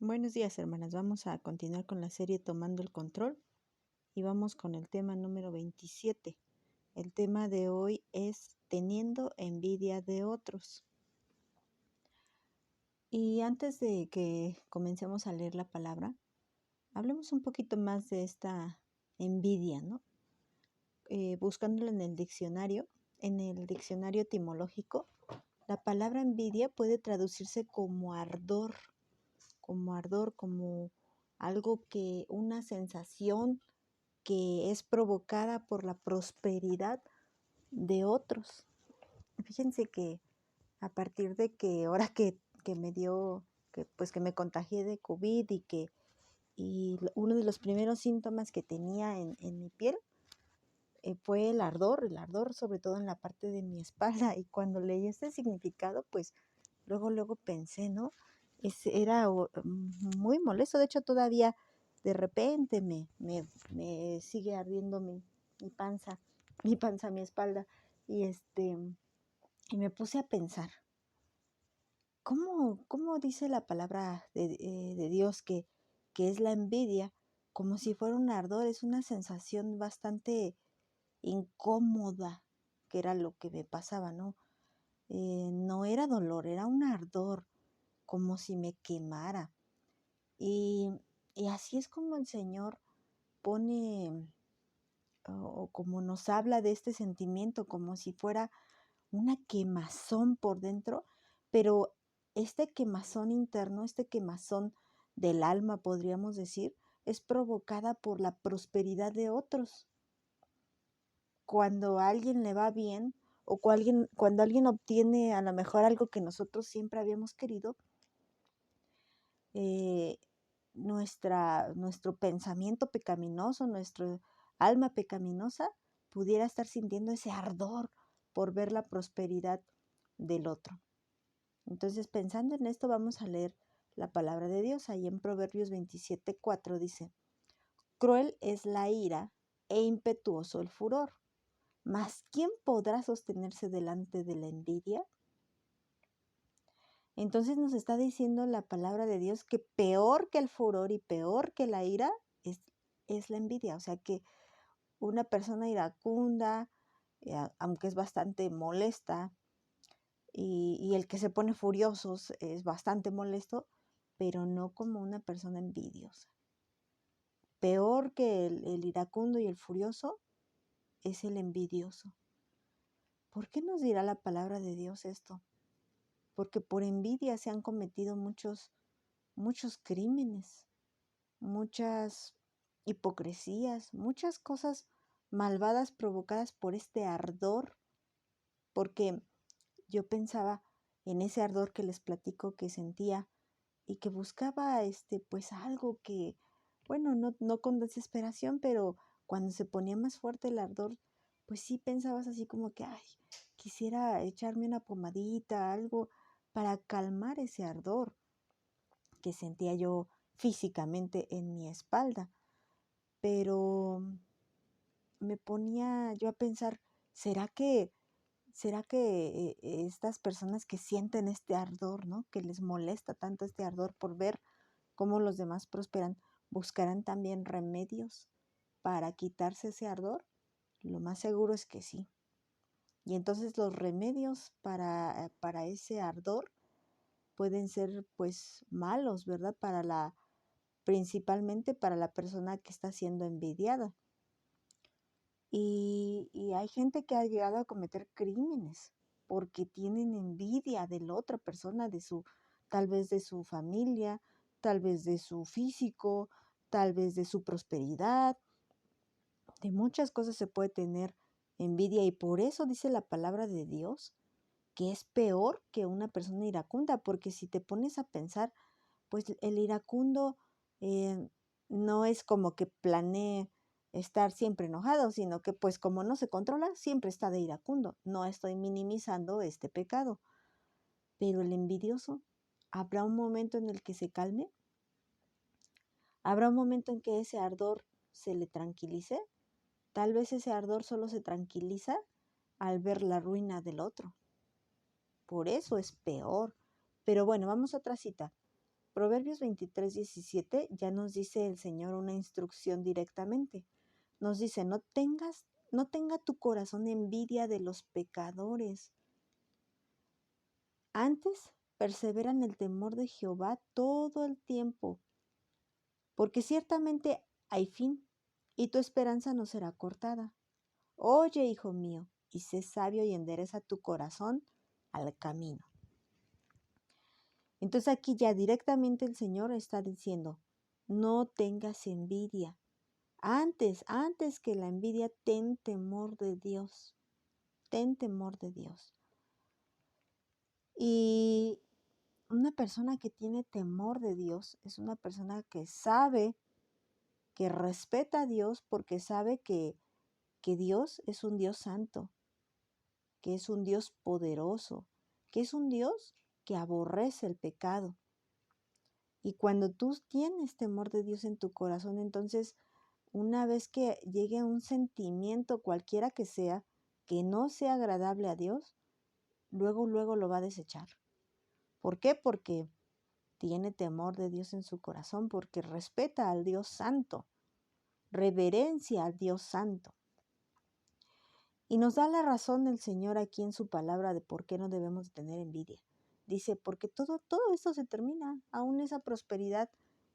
Buenos días, hermanas. Vamos a continuar con la serie Tomando el Control y vamos con el tema número 27. El tema de hoy es teniendo envidia de otros. Y antes de que comencemos a leer la palabra, hablemos un poquito más de esta envidia, ¿no? Buscándola en el diccionario etimológico, la palabra envidia puede traducirse como ardor, como una sensación que es provocada por la prosperidad de otros. Fíjense que a partir de que ahora que me dio, que me contagié de COVID y uno de los primeros síntomas que tenía en mi piel fue el ardor sobre todo en la parte de mi espalda. Y cuando leí este significado, pues luego pensé, ¿no? Era muy molesto. De hecho, todavía de repente me sigue ardiendo mi panza, mi espalda. Y y me puse a pensar, ¿cómo dice la palabra de Dios que es la envidia? Como si fuera un ardor, es una sensación bastante incómoda, que era lo que me pasaba, ¿no? No era dolor, era un ardor, como si me quemara. Y, y así es como el Señor pone o como nos habla de este sentimiento, como si fuera una quemazón por dentro, pero este quemazón interno, este quemazón del alma, podríamos decir, es provocada por la prosperidad de otros. Cuando a alguien le va bien o cuando alguien obtiene a lo mejor algo que nosotros siempre habíamos querido, eh, nuestro pensamiento pecaminoso, nuestro alma pecaminosa, pudiera estar sintiendo ese ardor por ver la prosperidad del otro. Entonces, pensando en esto, vamos a leer la palabra de Dios. Ahí en Proverbios 27:4 dice: Cruel es la ira e impetuoso el furor, mas ¿quién podrá sostenerse delante de la envidia? Entonces nos está diciendo la palabra de Dios que peor que el furor y peor que la ira es la envidia. O sea que una persona iracunda, aunque es bastante molesta, y el que se pone furioso es bastante molesto, pero no como una persona envidiosa. Peor que el iracundo y el furioso es el envidioso. ¿Por qué nos dirá la palabra de Dios esto? Porque por envidia se han cometido muchos crímenes, muchas hipocresías, muchas cosas malvadas provocadas por este ardor, porque yo pensaba en ese ardor que les platico que sentía y que buscaba pues algo que, bueno, no con desesperación, pero cuando se ponía más fuerte el ardor, pues sí pensabas así como que, ay, quisiera echarme una pomadita, algo para calmar ese ardor que sentía yo físicamente en mi espalda. Pero me ponía yo a pensar, ¿será que estas personas que sienten este ardor, ¿no? Que les molesta tanto este ardor por ver cómo los demás prosperan, buscarán también remedios para quitarse ese ardor? Lo más seguro es que sí. Y entonces los remedios para ese ardor pueden ser pues malos, ¿verdad? Principalmente para la persona que está siendo envidiada. Y hay gente que ha llegado a cometer crímenes porque tienen envidia de la otra persona, tal vez de su familia, tal vez de su físico, tal vez de su prosperidad. De muchas cosas se puede tener envidia y por eso dice la palabra de Dios que es peor que una persona iracunda, porque si te pones a pensar, pues el iracundo eh, no es como que planee estar siempre enojado, sino que pues como no se controla, siempre está de iracundo. No estoy minimizando este pecado, pero el envidioso, ¿habrá un momento en el que se calme? ¿Habrá un momento en que ese ardor se le tranquilice? Tal vez ese ardor solo se tranquiliza al ver la ruina del otro. Por eso es peor. Pero bueno, vamos a otra cita. Proverbios 23:17 ya nos dice el Señor una instrucción directamente. Nos dice, no tenga tu corazón envidia de los pecadores. Antes, persevera en el temor de Jehová todo el tiempo, porque ciertamente hay fin, y tu esperanza no será cortada. Oye, hijo mío, y sé sabio y endereza tu corazón al camino. Entonces aquí ya directamente el Señor está diciendo, no tengas envidia. Antes que la envidia, ten temor de Dios. Ten temor de Dios. Y una persona que tiene temor de Dios es una persona que sabe, que respeta a Dios porque sabe que Dios es un Dios santo, que es un Dios poderoso, que es un Dios que aborrece el pecado. Y cuando tú tienes temor de Dios en tu corazón, entonces una vez que llegue un sentimiento cualquiera que no sea agradable a Dios, luego lo va a desechar. ¿Por qué? Porque tiene temor de Dios en su corazón, porque respeta al Dios santo, reverencia al Dios santo. Y nos da la razón el Señor aquí en su palabra de por qué no debemos tener envidia. Dice, porque todo esto se termina, aún esa prosperidad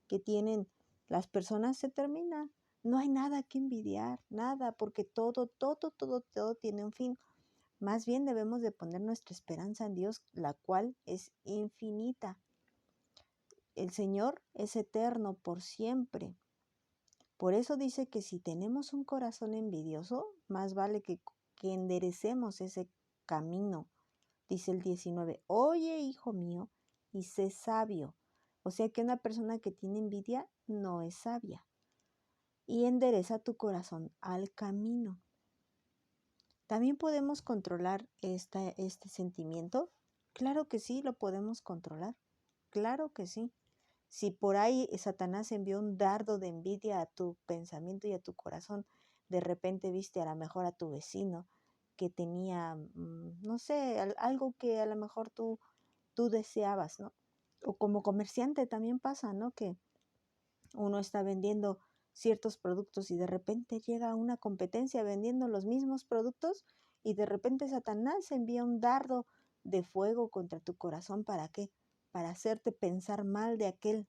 que tienen las personas se termina. No hay nada que envidiar, nada, porque todo tiene un fin. Más bien debemos de poner nuestra esperanza en Dios, la cual es infinita. El Señor es eterno por siempre. Por eso dice que si tenemos un corazón envidioso, más vale que enderecemos ese camino. Dice el 19, oye, hijo mío, y sé sabio. O sea que una persona que tiene envidia no es sabia. Y endereza tu corazón al camino. ¿También podemos controlar este sentimiento? Claro que sí, lo podemos controlar. Claro que sí. Si por ahí Satanás envió un dardo de envidia a tu pensamiento y a tu corazón, de repente viste a lo mejor a tu vecino que tenía, no sé, algo que a lo mejor tú deseabas, ¿no? O como comerciante también pasa, ¿no? Que uno está vendiendo ciertos productos y de repente llega una competencia vendiendo los mismos productos y de repente Satanás envía un dardo de fuego contra tu corazón. ¿Para qué? Para hacerte pensar mal de aquel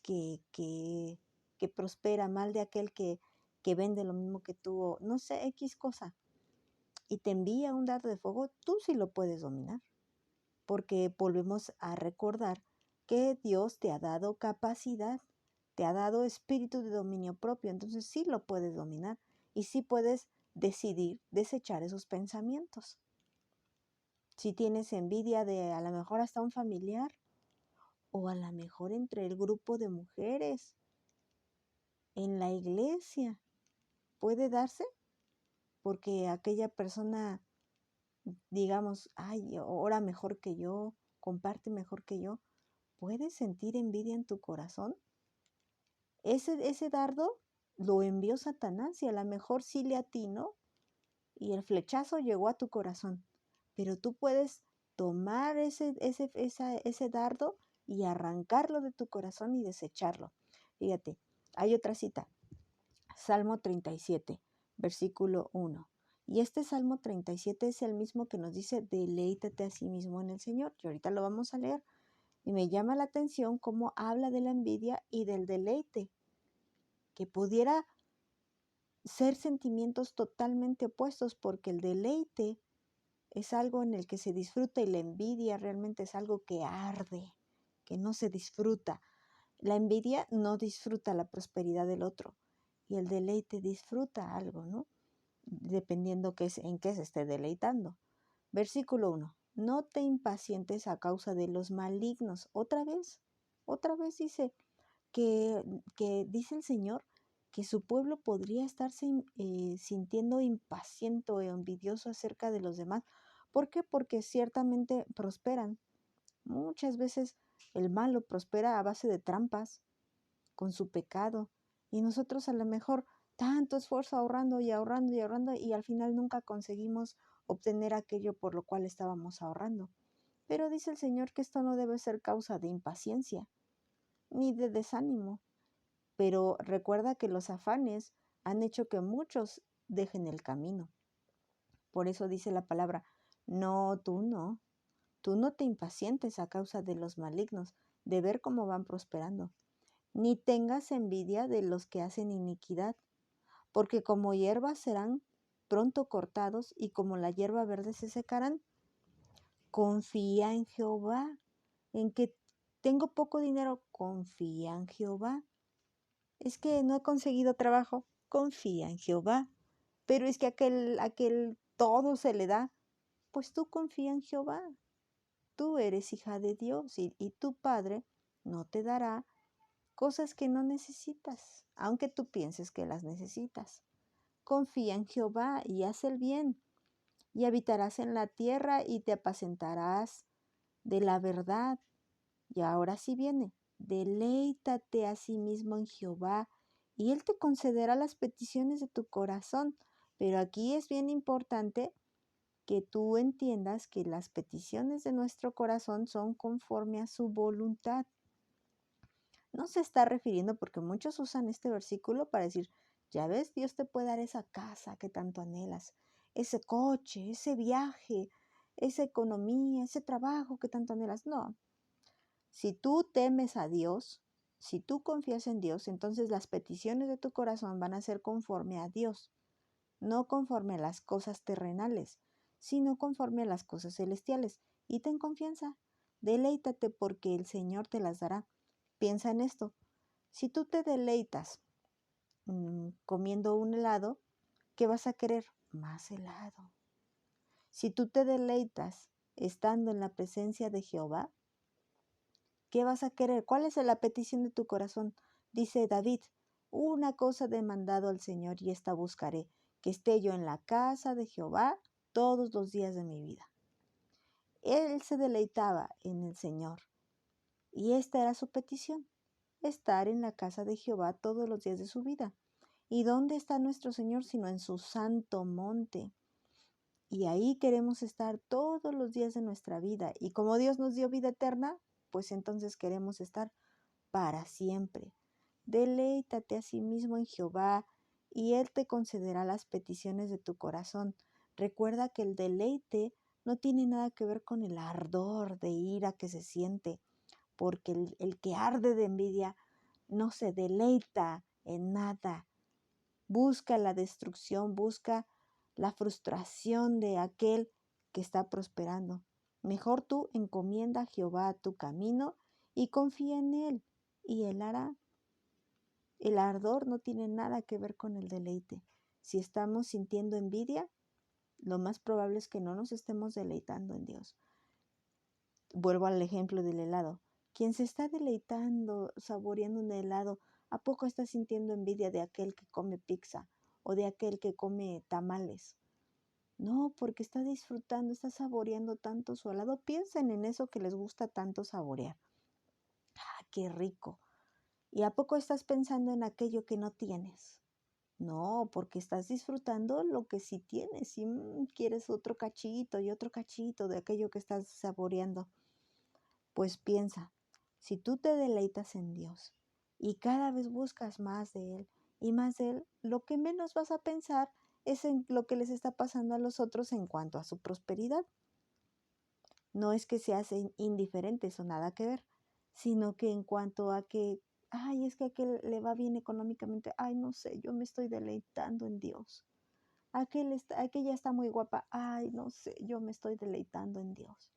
que, que, que prospera, mal de aquel que vende lo mismo que tú, o no sé, X cosa, y te envía un dardo de fuego, tú sí lo puedes dominar, porque volvemos a recordar que Dios te ha dado capacidad, te ha dado espíritu de dominio propio, entonces sí lo puedes dominar y sí puedes decidir desechar esos pensamientos. Si tienes envidia de a lo mejor hasta un familiar o a lo mejor entre el grupo de mujeres en la iglesia, puede darse porque aquella persona, digamos, ay, ora mejor que yo, comparte mejor que yo. ¿Puedes sentir envidia en tu corazón? Ese dardo lo envió Satanás y a lo mejor sí le atinó y el flechazo llegó a tu corazón. Pero tú puedes tomar ese dardo y arrancarlo de tu corazón y desecharlo. Fíjate, hay otra cita. Salmo 37, versículo 1. Y este Salmo 37 es el mismo que nos dice, deleítate a sí mismo en el Señor. Y ahorita lo vamos a leer. Y me llama la atención cómo habla de la envidia y del deleite, que pudiera ser sentimientos totalmente opuestos, porque el deleite es algo en el que se disfruta y la envidia realmente es algo que arde, que no se disfruta. La envidia no disfruta la prosperidad del otro y el deleite disfruta algo, ¿no? Dependiendo en qué se esté deleitando. Versículo 1. No te impacientes a causa de los malignos. Otra vez dice que dice el Señor que su pueblo podría estarse sintiendo impaciente o envidioso acerca de los demás. ¿Por qué? Porque ciertamente prosperan. Muchas veces el malo prospera a base de trampas, con su pecado. Y nosotros a lo mejor tanto esfuerzo ahorrando y ahorrando y ahorrando y al final nunca conseguimos obtener aquello por lo cual estábamos ahorrando. Pero dice el Señor que esto no debe ser causa de impaciencia. ni de desánimo. Pero recuerda que los afanes han hecho que muchos dejen el camino. Por eso dice la palabra, no, tú no te impacientes a causa de los malignos, de ver cómo van prosperando, ni tengas envidia de los que hacen iniquidad, porque como hierba serán pronto cortados y como la hierba verde se secarán. Confía en Jehová, en que tengo poco dinero, confía en Jehová. Es que no he conseguido trabajo, confía en Jehová. Pero es que aquel todo se le da, pues tú confía en Jehová. Tú eres hija de Dios y tu Padre no te dará cosas que no necesitas, aunque tú pienses que las necesitas. Confía en Jehová y haz el bien, y habitarás en la tierra y te apacentarás de la verdad. Y ahora sí viene, deleítate a sí mismo en Jehová, y Él te concederá las peticiones de tu corazón. Pero aquí es bien importante que tú entiendas que las peticiones de nuestro corazón son conforme a su voluntad. No se está refiriendo, porque muchos usan este versículo para decir, ya ves, Dios te puede dar esa casa que tanto anhelas, ese coche, ese viaje, esa economía, ese trabajo que tanto anhelas. No, si tú temes a Dios, si tú confías en Dios, entonces las peticiones de tu corazón van a ser conforme a Dios, no conforme a las cosas terrenales, sino conforme a las cosas celestiales. Y ten confianza, deleítate porque el Señor te las dará. Piensa en esto. Si tú te deleitas comiendo un helado, ¿qué vas a querer? Más helado. Si tú te deleitas estando en la presencia de Jehová, ¿qué vas a querer? ¿Cuál es la petición de tu corazón? Dice David, una cosa he demandado al Señor y esta buscaré, que esté yo en la casa de Jehová todos los días de mi vida. Él se deleitaba en el Señor y esta era su petición, estar en la casa de Jehová todos los días de su vida. ¿Y dónde está nuestro Señor sino en su santo monte? Y ahí queremos estar todos los días de nuestra vida. Y como Dios nos dio vida eterna, pues entonces queremos estar para siempre. Deleítate a sí mismo en Jehová y Él te concederá las peticiones de tu corazón. Recuerda que el deleite no tiene nada que ver con el ardor de ira que se siente, porque el que arde de envidia no se deleita en nada. Busca la destrucción, busca la frustración de aquel que está prosperando. Mejor tú encomienda a Jehová tu camino y confía en Él, y Él hará. El ardor no tiene nada que ver con el deleite. Si estamos sintiendo envidia, lo más probable es que no nos estemos deleitando en Dios. Vuelvo al ejemplo del helado. Quien se está deleitando, saboreando un helado, ¿a poco está sintiendo envidia de aquel que come pizza o de aquel que come tamales? No, porque está disfrutando, está saboreando tanto su helado. Piensen en eso que les gusta tanto saborear. ¡Ah, qué rico! ¿Y a poco estás pensando en aquello que no tienes? No, porque estás disfrutando lo que sí tienes y quieres otro cachito y otro cachito de aquello que estás saboreando. Pues piensa, si tú te deleitas en Dios y cada vez buscas más de Él y más de Él, lo que menos vas a pensar es en lo que les está pasando a los otros en cuanto a su prosperidad. No es que seas indiferentes o nada que ver, sino que en cuanto a que, ay, es que a aquel le va bien económicamente, ay, no sé, yo me estoy deleitando en Dios. Aquella está muy guapa, ay, no sé, yo me estoy deleitando en Dios.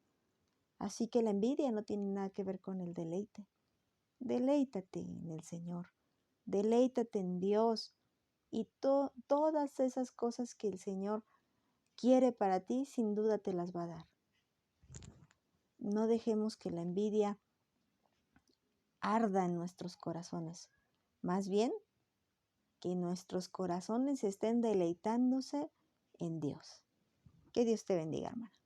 Así que la envidia no tiene nada que ver con el deleite. Deleítate en el Señor, deleítate en Dios y todas esas cosas que el Señor quiere para ti, sin duda te las va a dar. No dejemos que la envidia arda en nuestros corazones. Más bien, que nuestros corazones estén deleitándose en Dios. Que Dios te bendiga, hermana.